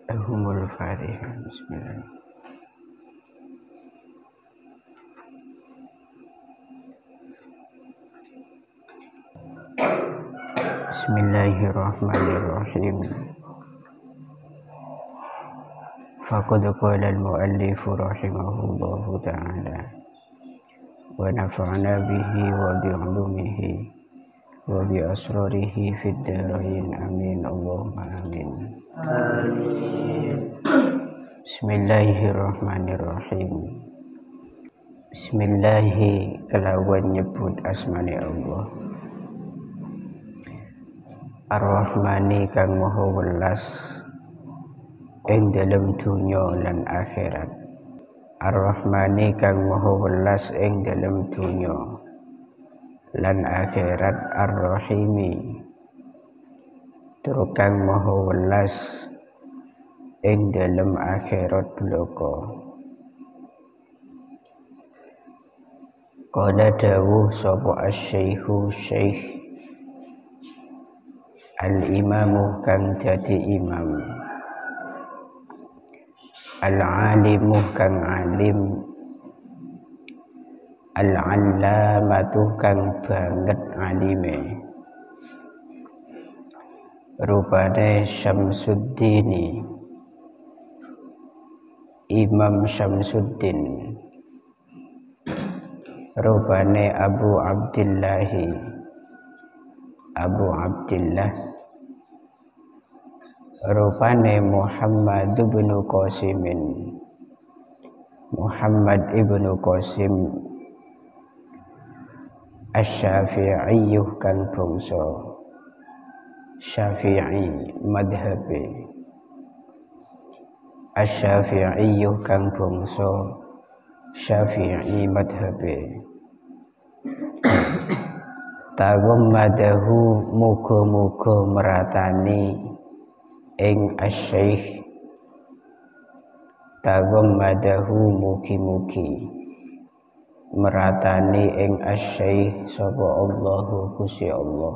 Lahumul Fatihah. Bismillah. Bismillahirrahmanirrahim. Faqad qala al-muallif rahimahullahu ta'ala wa nafa'ana bihi wa bi'ulumihi wa bi asrarihi fid dharain amin Allahumma amin. Bismillahirrahmanirrahim. Bismillahi kelawan nyebut asmane Allah. Ar-Rahmani kang maha welas ing dalem dunya lan akhirat. Ar-Rahmani kang maha welas ing dalem dunya lan akhirat. Ar-Rahimi tur kang maha welas ing dalem akhirat bloko. Qala dawuh sapa asy-syaikhu syekh al-imamu kang dadi imam, al-alimu kang alim, al-allamatu kang banget alime. Rupane Syamsuddini, Imam Syamsuddin. Rupane Abu Abdillahi, Abu Abdillah. Rupane Muhammad ibn Qasimin, Muhammad ibn Qasim. Asy-Syafi'i kang bangsa Syafi'i madhabe. Asy-Syafi'i kang bangsa Syafi'i madhabe. Tagommadahu muga-muga meratani ing asy-syaikh. Tagommadahu mugi-mugi meratani ing asy-syaikh sapa Allahu Gusti Allah.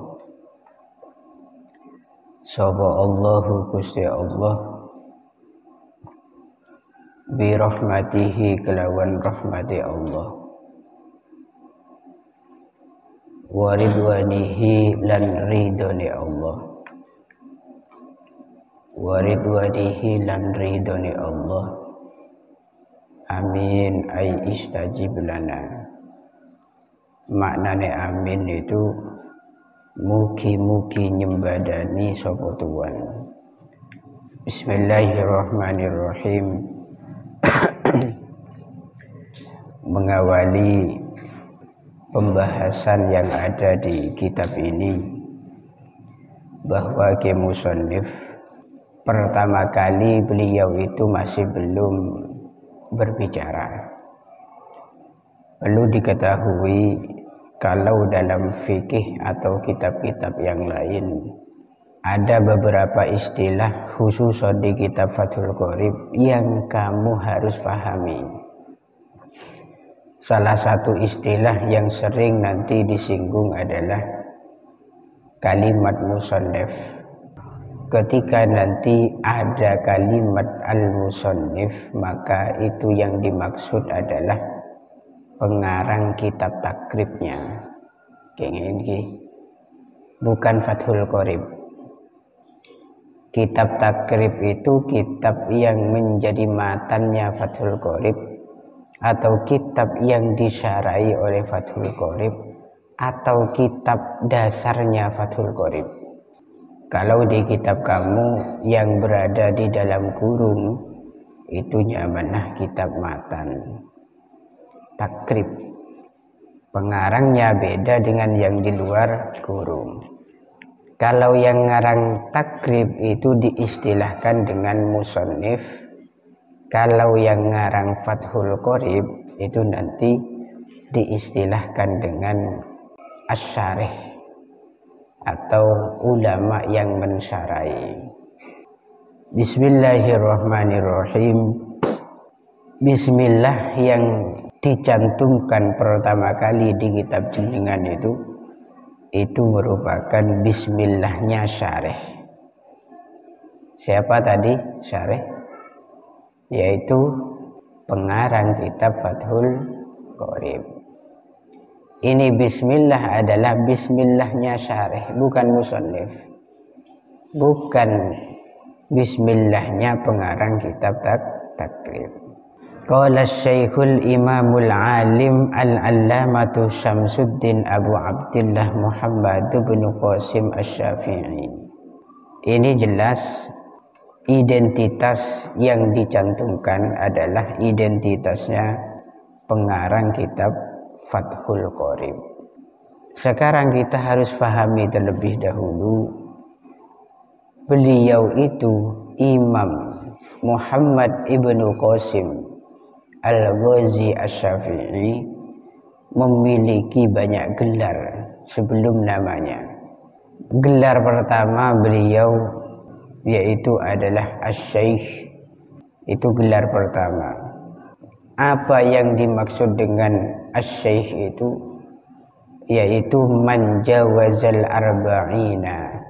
Sapa Allahu Gusti Allah bi rahmatihi kelawan rahmati Allah. Wa ridwanihi lan ridhone Allah. Wa ridwanihi lan ridhone Allah. Amin ay istajib lana. Maknane amin itu mugi-mugi nyembadani sapa Tuhan. Bismillahirrahmanirrahim. Mengawali pembahasan yang ada di kitab ini, bahwa musannif pertama kali beliau itu masih belum berbicara. Perlu diketahui kalau dalam fikih atau kitab-kitab yang lain ada beberapa istilah khusus di kitab Fathul Qorib yang kamu harus pahami. Salah satu istilah yang sering nanti disinggung adalah kalimat musannif. Ketika nanti ada kalimat al-musannif, maka itu yang dimaksud adalah pengarang kitab takribnya. Bukan Fathul Qorib. Kitab takrib itu kitab yang menjadi matannya Fathul Qorib, atau kitab yang disyarai oleh Fathul Qorib, atau kitab dasarnya Fathul Qorib. Kalau di kitab kamu yang berada di dalam kurung, itu nyamanah kitab matan takrib. Pengarangnya beda dengan yang di luar kurung. Kalau yang ngarang takrib itu diistilahkan dengan musannif. Kalau yang ngarang Fathul Qorib itu nanti diistilahkan dengan asy-syarih atau ulama yang mensyarai. Bismillahirrahmanirrahim. Bismillah yang dicantumkan pertama kali di kitab jenengan itu merupakan bismillahnya syarih. Siapa tadi syarih? Yaitu pengarang kitab Fathul Qorib. Ini bismillah adalah bismillahnya syarih, bukan musannif. Bukan bismillahnya pengarang kitab takrib. Qala Syekhul Imamul Alim Al-Allamatu Syamsuddin Abu Abdillah Muhammad bin Qasim Asy-Syafi'i. Ini jelas identitas yang dicantumkan adalah identitasnya pengarang kitab Fathul Qorib. Sekarang kita harus pahami terlebih dahulu, beliau itu Imam Muhammad ibnu Qasim Al-Ghazi Asy-Syafi'i memiliki banyak gelar sebelum namanya. Gelar pertama beliau yaitu adalah Asy-Syaikh. Itu gelar pertama. Apa yang dimaksud dengan Asy-Syaikh itu? Yaitu man jawazal arba'ina.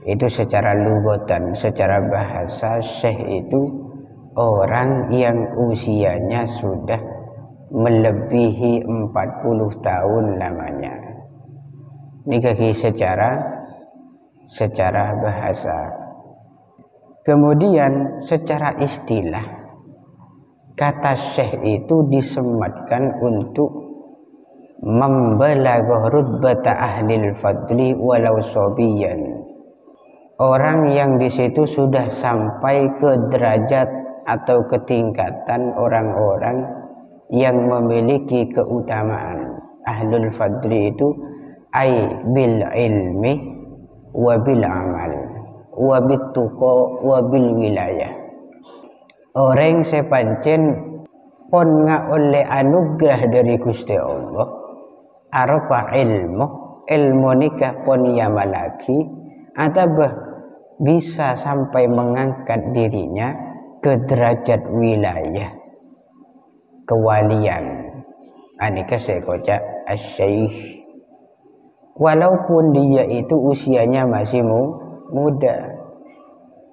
Itu secara lugatan, secara bahasa, syekh itu orang yang usianya sudah melebihi 40 tahun namanya. Ini secara bahasa. Kemudian secara istilah, kata syekh itu disematkan untuk membalagh rutbata ahlil fadli walau sobiyan. Orang yang di situ sudah sampai ke derajat atau ketingkatan orang-orang yang memiliki keutamaan. Ahlul fadli itu ay bil ilmi wa bil amal wa bit tuqa wa bil wilayah. Orang sepancen pon oleh anugerah dari Gusti Allah arupa ilmu nikah pon yamalaki atau bisa sampai mengangkat dirinya ke derajat wilayah kewalian. Anika saya kocak Asy-Syaikh. Walaupun dia itu usianya masih muda,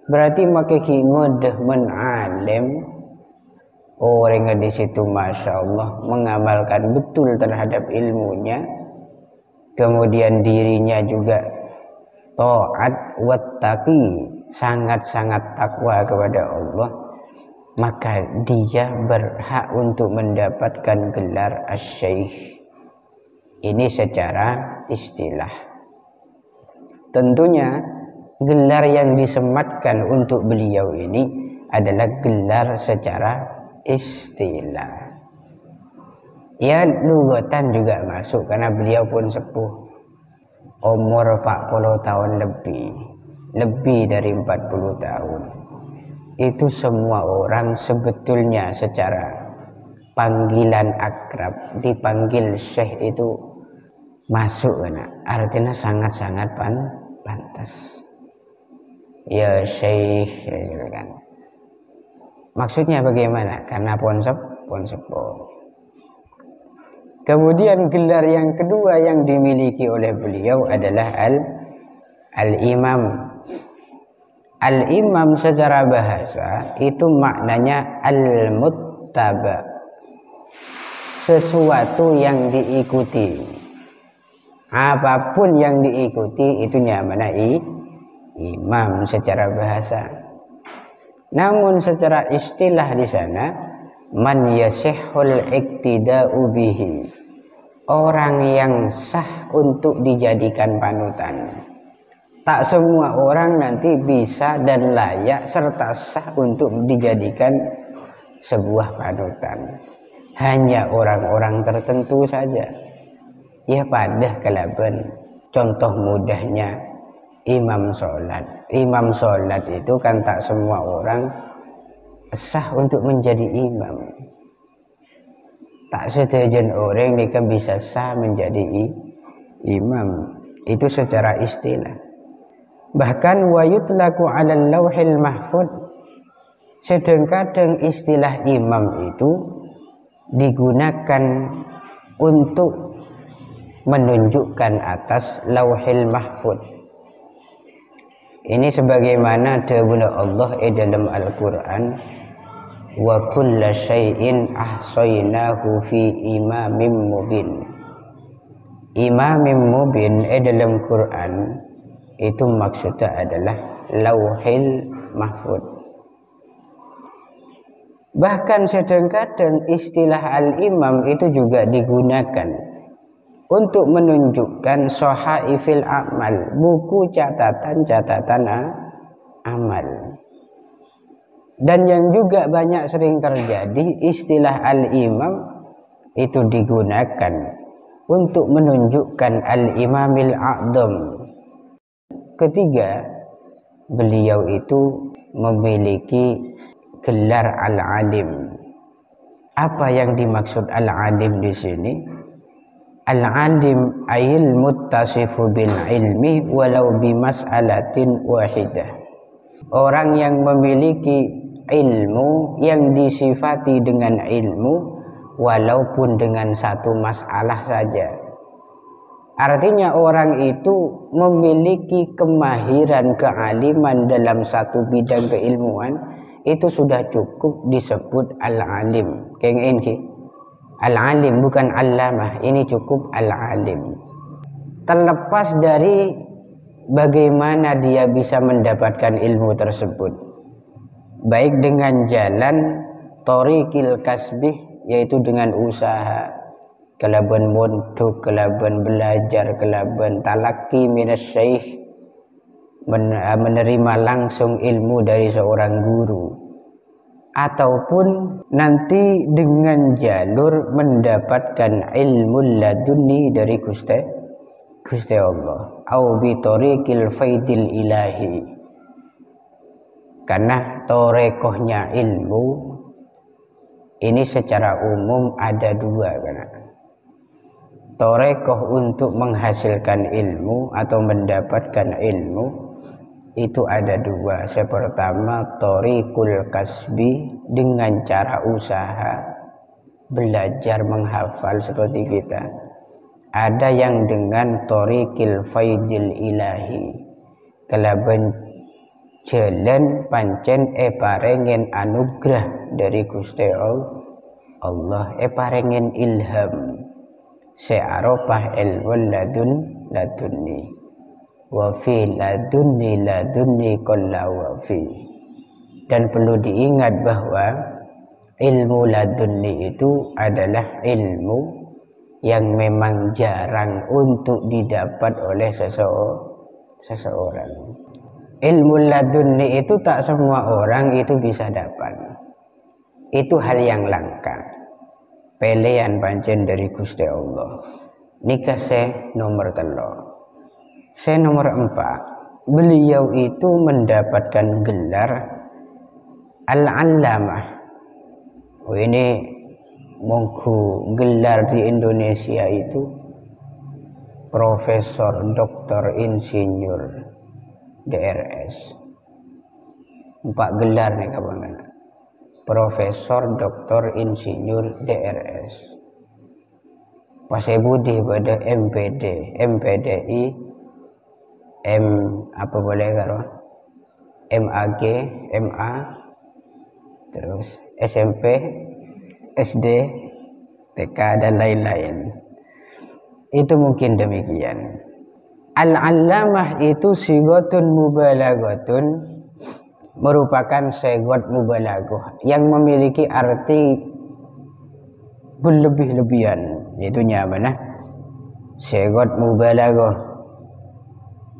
berarti makanya ngodah menalim orang di situ masya Allah mengamalkan betul terhadap ilmunya, kemudian dirinya juga taat wattaqi, sangat-sangat takwa kepada Allah, maka dia berhak untuk mendapatkan gelar Asy-Syaikh. Ini secara istilah. Tentunya gelar yang disematkan untuk beliau ini adalah gelar secara istilah. Ya, lugatan juga masuk karena beliau pun sepuh. Umur 40 tahun lebih dari 40 tahun. Itu semua orang sebetulnya secara panggilan akrab dipanggil syekh itu masuk kan, artinya sangat-sangat pantas. Ya syekh kan. Maksudnya bagaimana? Karena pon sepuh. Kemudian gelar yang kedua yang dimiliki oleh beliau adalah al-imam. Al-imam secara bahasa itu maknanya al-muttaba, sesuatu yang diikuti. Apapun yang diikuti itu namanya imam secara bahasa. Namun secara istilah di sana man yasihhul iktida'u bihi, orang yang sah untuk dijadikan panutan. Tak semua orang nanti bisa dan layak serta sah untuk dijadikan sebuah panutan. Hanya orang-orang tertentu saja. Ya pada kalaban contoh mudahnya imam sholat. Imam sholat itu kan tak semua orang sah untuk menjadi imam. Tak setujuan orang ini kan bisa sah menjadi imam. Itu secara istilah. Bahkan wa yutlaku 'alal lauhil mahfud, sedang-kadang istilah imam itu digunakan untuk menunjukkan atas lauhil mahfud. Ini sebagaimana dawuh Allah dalam Al-Qur'an, wa kulla syai'in ahsaynahu fi imamin mubin. Imamin mubin dalam Quran itu maksudnya adalah lauhil mahfud. Bahkan kadang-kadang istilah al-imam itu juga digunakan untuk menunjukkan sahaifil amal, buku catatan-catatan amal. Dan yang juga banyak sering terjadi, istilah al-imam itu digunakan untuk menunjukkan al-imamil a'dham. Ketiga, beliau itu memiliki gelar al-alim. Apa yang dimaksud al-alim di sini? Al-alim ayil muttasifu bil ilmi walau bimas'alatin wahidah. Orang yang memiliki ilmu, yang disifati dengan ilmu walaupun dengan satu masalah saja. Artinya orang itu memiliki kemahiran, kealiman dalam satu bidang keilmuan, itu sudah cukup disebut al-alim. Kayak ini al-alim, bukan allamah, ini cukup al-alim. Terlepas dari bagaimana dia bisa mendapatkan ilmu tersebut, baik dengan jalan thoriqil kasbih, yaitu dengan usaha, kelaban mondok, kelaban belajar, kelaban talaki minas syekh, menerima langsung ilmu dari seorang guru, ataupun nanti dengan jalur mendapatkan ilmu laduni dari Gusti Allah, au bi thoriqil faidil ilahi. Karena torekohnya ilmu ini secara umum ada dua, karena torekoh untuk menghasilkan ilmu atau mendapatkan ilmu itu ada dua. Yang pertama thoriqul kasbi, dengan cara usaha, belajar menghafal seperti kita. Ada yang dengan thoriqil faidil ilahi, kelaban jalan pancen parengen anugerah dari Gusti Allah, parengen ilham, se'arofah ilmu ladunni wa fi ladunni kulla wa fi. Dan perlu diingat bahwa ilmu ladunni itu adalah ilmu yang memang jarang untuk didapat oleh seseorang. Ilmu ladunni itu tak semua orang itu bisa dapat. Itu hal yang langka. Pelean pancen dari Gusti Allah. Nikah nomor 3. Nomor 4. Beliau itu mendapatkan gelar al-allamah. Ini monggo gelar di Indonesia itu Profesor Doktor Insinyur DRS. 4 gelar nih kawan. Profesor Doktor Insinyur DRS. Pasebudi pada MPD, MPDI, apa boleh karo? MAG, MA, terus SMP, SD, TK dan lain-lain. Itu mungkin demikian. Al-allamah itu sigotun mubalaghatun, merupakan sigot mubalaghah yang memiliki arti berlebih-lebihan, yaitu mana? Sigot mubalaghah.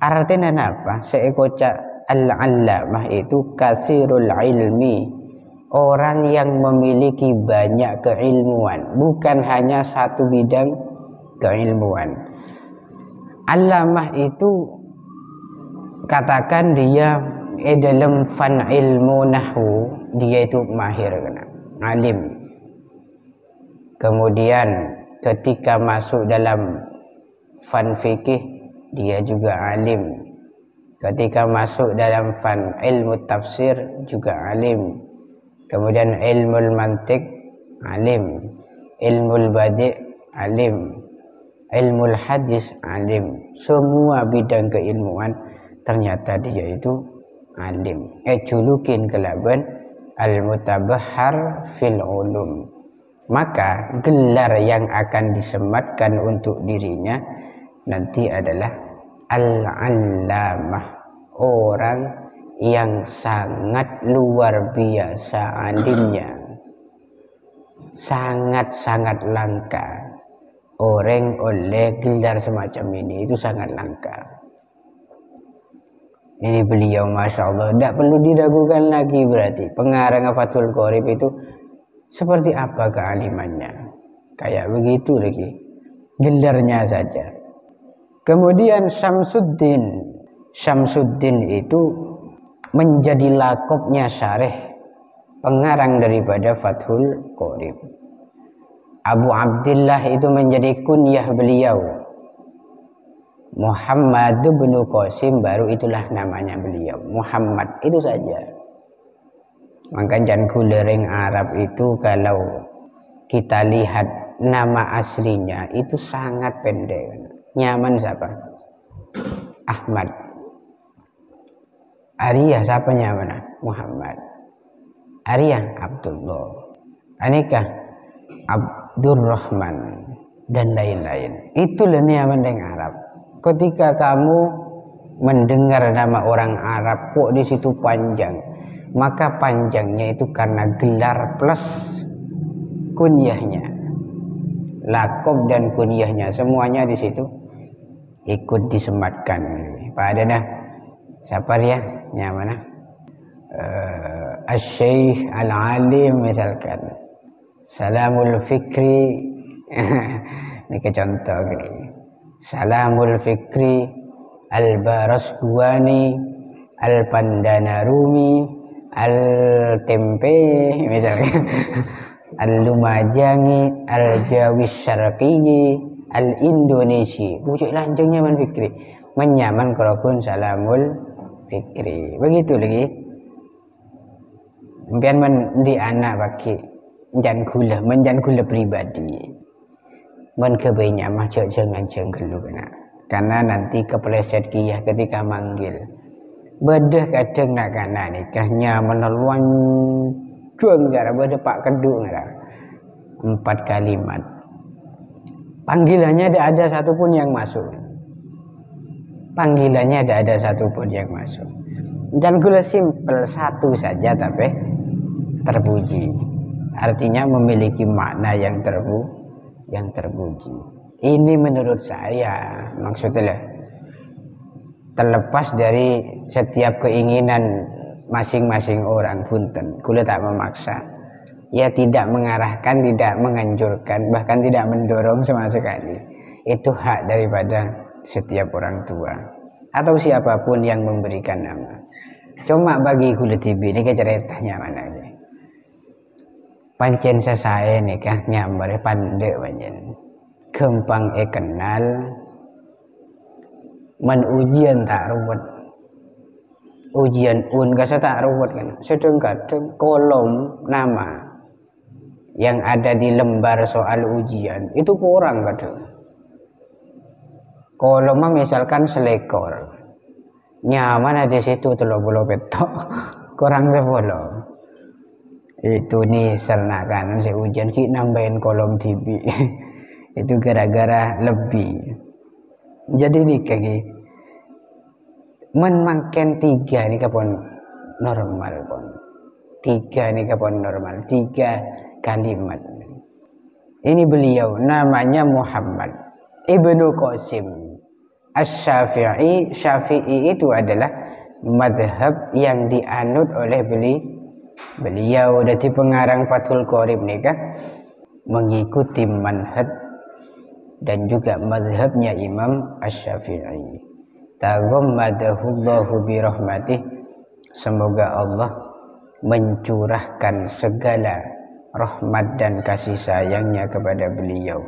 Artinya apa? Seikoca al-allamah itu kasirul ilmi, orang yang memiliki banyak keilmuan, bukan hanya satu bidang keilmuan. Allamah itu katakan dia dalam fan ilmu nahwu, dia itu mahir, alim. Kemudian ketika masuk dalam fan fikih, dia juga alim. Ketika masuk dalam fan ilmu tafsir, juga alim. Kemudian ilmu mantik, alim. Ilmu badi', alim. Ilmu hadis, alim. Semua bidang keilmuan ternyata dia itu alim. Julukin kelaban al-mutabahhar fil ulum. Maka gelar yang akan disematkan untuk dirinya nanti adalah al-allamah, orang yang sangat luar biasa alimnya, sangat-sangat langka. Orang oleh gelar semacam ini itu sangat langka. Ini beliau Masya Allah, tidak perlu diragukan lagi. Berarti pengarang Fathul Qorib itu seperti apa kealimannya, kayak begitu lagi gelarnya saja. Kemudian Syamsuddin itu menjadi lakopnya syarih pengarang daripada Fathul Qorib. Abu Abdillah itu menjadi kunyah beliau. Muhammad bin Qasim baru itulah namanya beliau, Muhammad itu saja. Maka jangan kulereng Arab itu kalau kita lihat nama aslinya itu sangat pendek. Nyaman siapa? Ahmad. Arya siapa nyaman? Muhammad. Arya Abdullah. Anikah Abdurrahman dan lain-lain. Itulah nyaman dengan Arab. Ketika kamu mendengar nama orang Arab kok di situ panjang, maka panjangnya itu karena gelar plus kunyahnya, lakob dan kunyahnya semuanya di situ ikut disematkan. Pak Adana, siapa dia? Yang mana? Asy-Syaikh Al-Alim misalkan, Salamul Fikri. Ini ke contoh gini. Salamul Fikri Al-Barasguani Al-Pandanarumi Al-Tempe misalnya, Al-Lumajang Al-Jawi Syarqi Al-Indonesi. Pucuk lanjangnya man Fikri menyaman kerokun Salamul Fikri. Begitu lagi impian di anak baki menjan gula pribadi men kebainya mah jangan gelu karena nanti kepleset kiyah ketika manggil bedah kadang nak kana nikahnya meneluan juang cara bedah pak kedung 4 kalimat panggilannya tidak ada satupun yang masuk. Panggilannya tidak ada satupun yang masuk. Dan gula simpel satu saja tapi terpuji. Artinya memiliki makna yang terpuji. Ini menurut saya maksudnya terlepas dari setiap keinginan masing-masing orang punten. Gula tak memaksa. Ya tidak mengarahkan, tidak menganjurkan, bahkan tidak mendorong sama sekali. Itu hak daripada setiap orang tua atau siapapun yang memberikan nama. Cuma bagi kulit TV ini ceritanya mana ini? Pancen sesaya nikah nyambar pandai pancen. Gampang kenal, men ujian tak ruwet. Ujian kasa tak ruwet kan. Sedang-kadang kolom nama yang ada di lembar soal ujian itu kurang kadang. Kalau misalkan selekor, nyaman di situ 30 petok, kurang 10. Itu nih sernakan saya ujian ki nambahin kolom TV. Itu gara-gara lebih. Jadi nih kayak menmakan 3 nih kapon normal pon. 3 nih kapon normal, 3 kalimat. Ini beliau namanya Muhammad Ibnu Qasim Asy-Syafi'i. Syafi'i itu adalah madhab yang dianut oleh beliau dari pengarang Fathul Qorib nikah mengikuti manhaj dan juga madhabnya Imam Asy-Syafi'i. Taghammadahullahu birahmatih, semoga Allah mencurahkan segala rahmat dan kasih sayangnya kepada beliau.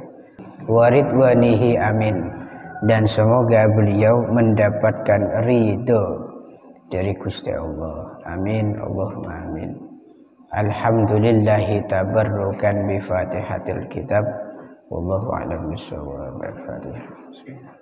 Waridwanihi amin, dan semoga beliau mendapatkan ridho dari Gusti Allah. Amin Allahumma amin. Alhamdulillahi tabarrukan bi Fatihatil kitab. Wallahu a'lam bishawab. Al-Fatihah.